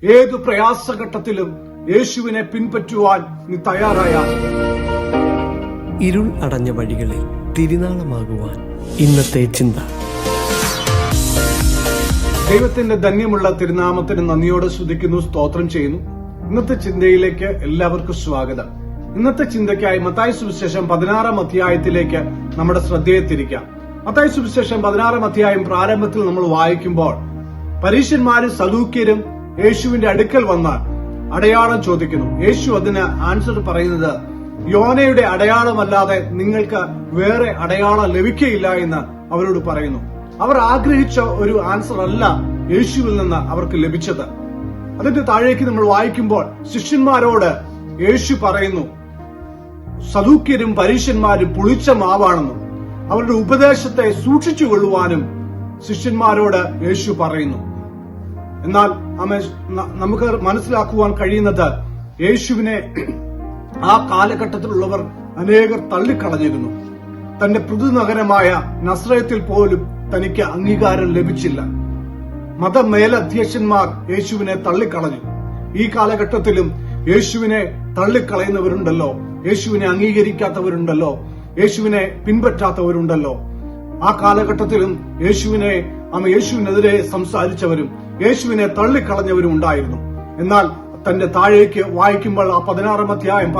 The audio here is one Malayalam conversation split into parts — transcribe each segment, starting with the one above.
ഏതു പ്രയാസഘട്ടത്തിലും യേശുവിനെ പിൻപറ്റുവാൻ നീ തയ്യാറായാൽ, ഇരുൾ അടഞ്ഞ വഴികളിൽ തിരുനാളമാകുവാൻ ഇന്നത്തെ ചിന്ത. ദൈവത്തിന്റെ ധന്യമുള്ള തിരുനാമത്തിന് നന്ദിയോടെ സ്തുതിക്കുന്നു, സ്തോത്രം ചെയ്യുന്നു. ഇന്നത്തെ ചിന്തയിലേക്ക് എല്ലാവർക്കും സ്വാഗതം. ഇന്നത്തെ ചിന്തയ്ക്കായി മത്തായി സുവിശേഷം 16-ാം അധ്യായത്തിലേക്ക് നമ്മുടെ ശ്രദ്ധയെ തിരിക്കാം. മത്തായി സുവിശേഷം 16-ാം അധ്യായം പ്രാരംഭത്തിൽ നമ്മൾ വായിക്കുമ്പോൾ പരീശന്മാരും സദൂക്യരും യേശുവിന്റെ അടുക്കൽ വന്നാൽ അടയാളം ചോദിക്കുന്നു. യേശു അതിന് ആൻസർ പറയുന്നത്, യോനയുടെ അടയാളമല്ലാതെ നിങ്ങൾക്ക് വേറെ അടയാളം ലഭിക്കയില്ല എന്ന് അവരോട് പറയുന്നു. അവർ ആഗ്രഹിച്ച ഒരു ആൻസർ അല്ല യേശുവിൽ നിന്ന് അവർക്ക് ലഭിച്ചത്. അതിന്റെ താഴേക്ക് നമ്മൾ വായിക്കുമ്പോൾ ശിഷ്യന്മാരോട് യേശു പറയുന്നു, സദൂക്യരും പരീശന്മാരും പുളിച്ച മാവാണെന്നും അവരുടെ ഉപദേശത്തെ സൂക്ഷിച്ചുകൊള്ളുവാനും ശിഷ്യന്മാരോട് യേശു പറയുന്നു. എന്നാൽ നമുക്ക് മനസ്സിലാക്കുവാൻ കഴിയുന്നത്, യേശുവിനെ ആ കാലഘട്ടത്തിലുള്ളവർ അനേകർ തള്ളിക്കളഞ്ഞിരുന്നു. തന്റെ പുതുനഗരമായ നസ്രയത്തിൽ പോലും തനിക്ക് അംഗീകാരം ലഭിച്ചില്ല. മതമേലധ്യക്ഷന്മാർ യേശുവിനെ തള്ളിക്കളഞ്ഞു. ഈ കാലഘട്ടത്തിലും യേശുവിനെ തള്ളിക്കളയുന്നവരുണ്ടല്ലോ, യേശുവിനെ അംഗീകരിക്കാത്തവരുണ്ടല്ലോ, യേശുവിനെ പിൻപറ്റാത്തവരുണ്ടല്ലോ. ആ കാലഘട്ടത്തിലും യേശുവിനെതിരെ സംസാരിച്ചവരും യേശുവിനെ തള്ളിക്കളഞ്ഞവരും ഉണ്ടായിരുന്നു. എന്നാൽ തന്റെ താഴേക്ക് വായിക്കുമ്പോൾ, ആ 16-ാം അധ്യായം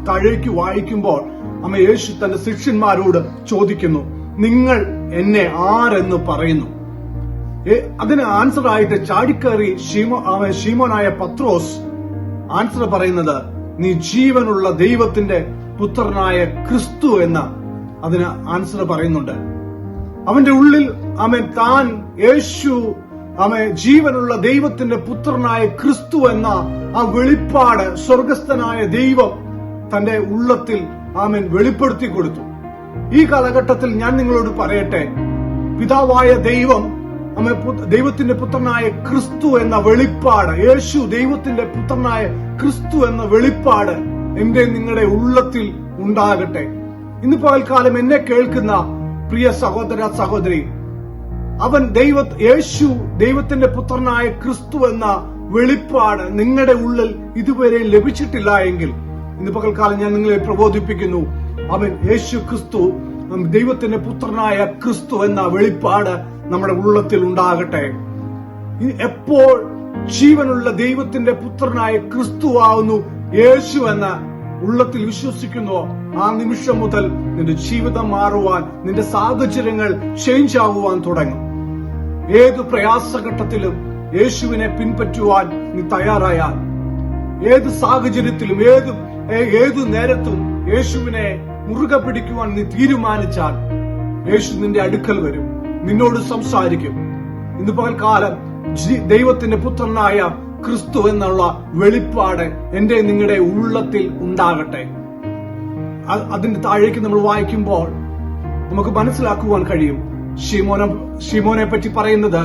താഴേക്ക് വായിക്കുമ്പോൾ യേശു തന്റെ ശിഷ്യന്മാരോട് ചോദിക്കുന്നു, നിങ്ങൾ എന്നെ ആരെന്ന് പറയുന്നു? അതിന് ആൻസർ ആയിട്ട് ചാടിക്കയറി ശീമോനായ പത്രോസ് ആൻസർ പറയുന്നത്, നീ ജീവനുള്ള ദൈവത്തിന്റെ പുത്രനായ ക്രിസ്തു എന്ന അതിന് ആൻസർ പറയുന്നുണ്ട്. അവന്റെ ഉള്ളിൽ താൻ യേശു ജീവനുള്ള ദൈവത്തിന്റെ പുത്രനായ ക്രിസ്തു എന്ന ആ വെളിപ്പാട് സ്വർഗസ്ഥനായ ദൈവം തന്റെ ഉള്ളത്തിൽ വെളിപ്പെടുത്തി കൊടുത്തു. ഈ കാലഘട്ടത്തിൽ ഞാൻ നിങ്ങളോട് പറയട്ടെ, പിതാവായ ദൈവം ദൈവത്തിന്റെ പുത്രനായ ക്രിസ്തു എന്ന വെളിപ്പാട്, യേശു ദൈവത്തിന്റെ പുത്രനായ ക്രിസ്തു എന്ന വെളിപ്പാട് എന്റെ നിങ്ങളുടെ ഉള്ളത്തിൽ ഉണ്ടാകട്ടെ. ഇന്ന് പകൽക്കാലം എന്നെ കേൾക്കുന്ന പ്രിയ സഹോദര സഹോദരി, യേശു ദൈവത്തിന്റെ പുത്രനായ ക്രിസ്തു എന്ന വെളിപ്പാട് നിങ്ങളുടെ ഉള്ളിൽ ഇതുവരെ ലഭിച്ചിട്ടില്ല എങ്കിൽ ഇന്ന് പകൽക്കാലം ഞാൻ നിങ്ങളെ പ്രബോധിപ്പിക്കുന്നു, യേശു ക്രിസ്തു ദൈവത്തിന്റെ പുത്രനായ ക്രിസ്തു എന്ന വെളിപ്പാട് നമ്മുടെ ഉള്ളത്തിൽ ഉണ്ടാകട്ടെ. എപ്പോൾ ജീവനുള്ള ദൈവത്തിന്റെ പുത്രനായ ക്രിസ്തുവാകുന്നു യേശു എന്ന ഉള്ളത്തിൽ വിശ്വസിക്കുന്നുവോ, ആ നിമിഷം മുതൽ നിന്റെ ജീവിതം മാറുവാൻ, നിന്റെ സാഹചര്യങ്ങൾ ചേഞ്ച് ആകുവാൻ തുടങ്ങും. ഏതു പ്രയാസഘട്ടത്തിലും യേശുവിനെ പിൻപറ്റുവാൻ നീ തയ്യാറായാൽ, ഏത് സാഹചര്യത്തിലും ഏതു നേരത്തും യേശുവിനെ മുറുകെ പിടിക്കുവാൻ നീ തീരുമാനിച്ചാൽ, യേശു നിന്റെ അടുക്കൽ വരും, നിന്നോട് സംസാരിക്കും. ഇന്ന് പകൽക്കാലം ദൈവത്തിന്റെ പുത്രനായ ക്രിസ്തു എന്നുള്ള വെളിപ്പാട് എന്റെ നിങ്ങളുടെ ഉള്ളത്തിൽ ഉണ്ടാകട്ടെ. അതിന്റെ താഴേക്ക് നമ്മൾ വായിക്കുമ്പോൾ നമുക്ക് മനസ്സിലാക്കുവാൻ കഴിയും, ശിമോനെ പറ്റി പറയുന്നത്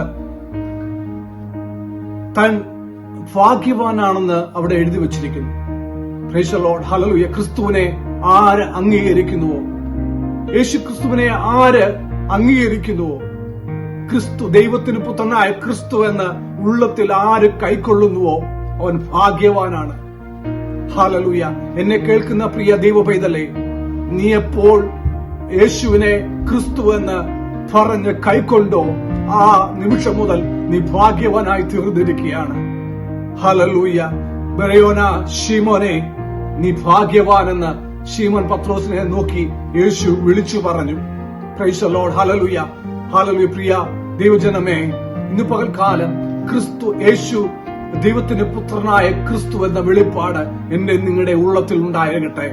താൻ ഭാഗ്യവാനാണെന്ന് അവിടെ എഴുതി വച്ചിരിക്കുന്നു. Price the Lord, hallelujah. ക്രിസ്തുവിനെ ആര് അംഗീകരിക്കുന്നുവോ, യേശു ക്രിസ്തുവിനെ ആര് അംഗീകരിക്കുന്നുവോ, ക്രിസ്തു ദൈവത്തിന് പുത്രനായ ക്രിസ്തു എന്ന് ഉള്ളത്തിൽ ആര് കൈക്കൊള്ളുന്നുവോ അവൻ ഭാഗ്യവാനാണ്. ഹല്ലേലൂയ. എന്നെ കേൾക്കുന്ന പ്രിയ ദൈവ പൈതലേ, നീ എപ്പോൾ യേശുവിനെ ക്രിസ്തു എന്ന് പറഞ്ഞ് കൈക്കൊണ്ടോ ആ നിമിഷം മുതൽ നീ ഭാഗ്യവാനായി തീർന്നിരിക്കുകയാണ്. ഹല്ലേലൂയ. ബെരയോന ശീമോനെ, നീ ഭാഗ്യവാനെന്ന് ശീമോൻ പത്രോസിനെ നോക്കി യേശു വിളിച്ചു പറഞ്ഞു. Praise the Lord, hallelujah, hallelujah. പ്രിയ ദൈവജനമേ, ഇന്ന് പകൽക്കാലം യേശു ദൈവത്തിന്റെ പുത്രനായ ക്രിസ്തു എന്ന വെളിപ്പാട് എന്റെ നിങ്ങളുടെ ഉള്ളത്തിൽ ഉണ്ടാകട്ടെ.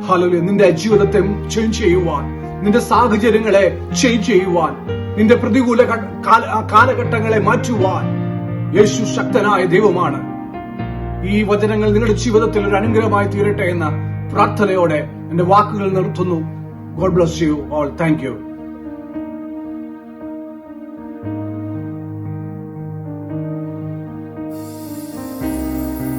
ഹല്ലേലൂയ. നിന്റെ ജീവിതത്തെ ചേഞ്ച് ചെയ്യുവാൻ, നിന്റെ സാഹചര്യങ്ങളെ ചേഞ്ച് ചെയ്യുവാൻ, നിന്റെ പ്രതികൂല കാലഘട്ടങ്ങളെ മാറ്റുവാൻ യേശു ശക്തനായ ദൈവമാണ്. ഈ വചനങ്ങൾ നിങ്ങളുടെ ജീവിതത്തിൽ ഒരു അനുഗ്രഹമായി തീരട്ടെ എന്ന പ്രാർത്ഥനയോടെ എന്റെ വാക്കുകൾ നിർത്തുന്നു. God bless you all. Thank you.